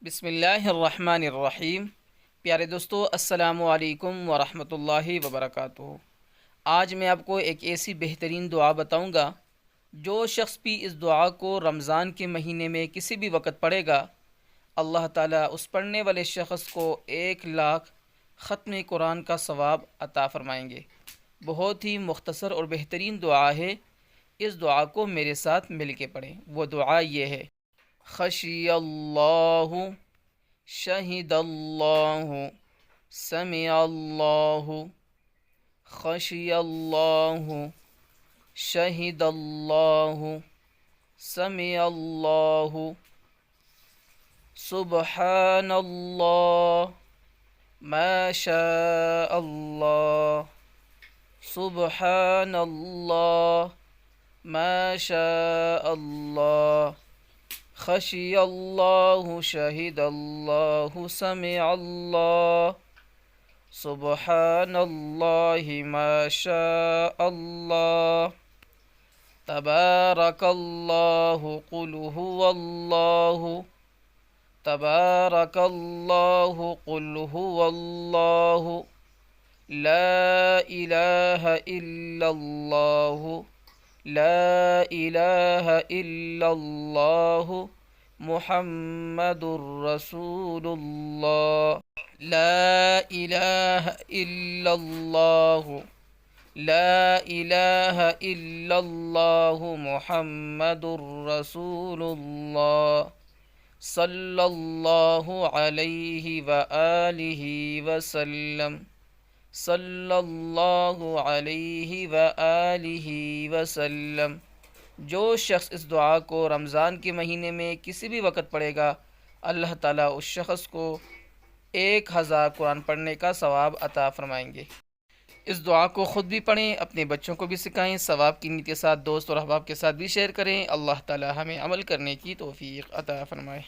بسم اللہ الرحمن الرحیم۔ پیارے دوستو، السلام علیکم ورحمۃ اللہ وبرکاتہ۔ آج میں آپ کو ایک ایسی بہترین دعا بتاؤں گا، جو شخص بھی اس دعا کو رمضان کے مہینے میں کسی بھی وقت پڑھے گا، اللہ تعالیٰ اس پڑھنے والے شخص کو 1,00,000 ختم قرآن کا ثواب عطا فرمائیں گے۔ بہت ہی مختصر اور بہترین دعا ہے، اس دعا کو میرے ساتھ مل کے پڑھیں۔ وہ دعا یہ ہے: خشی اللہ، شہد اللہ، سمع اللہ، خشی اللہ، شہد اللہ، سمع اللہ، سبحان اللہ، ما شاء اللہ، سبحان اللہ، ما شاء اللہ، خشی اللہ، شہد اللہ، سمع اللہ، سبحان اللہ، ما شاء اللہ، تبارک اللہ، قل هو اللہ، تبارک اللہ، قل هو اللہ، لا الہ الا اللہ، لا الہ الا اللہ، محمد الرسول اللہ، لا الہ الا اللہ، لا الہ الا اللہ، محمد الرسول اللہ، صلی اللہ علیہ وآلہ وسلم، صلی اللہ علیہ وآلہ وسلم۔ جو شخص اس دعا کو رمضان کے مہینے میں کسی بھی وقت پڑھے گا، اللہ تعالیٰ اس شخص کو 1,000 قرآن پڑھنے کا ثواب عطا فرمائیں گے۔ اس دعا کو خود بھی پڑھیں، اپنے بچوں کو بھی سکھائیں، ثواب کی نیت کے ساتھ دوست اور احباب کے ساتھ بھی شیئر کریں۔ اللہ تعالیٰ ہمیں عمل کرنے کی توفیق عطا فرمائے۔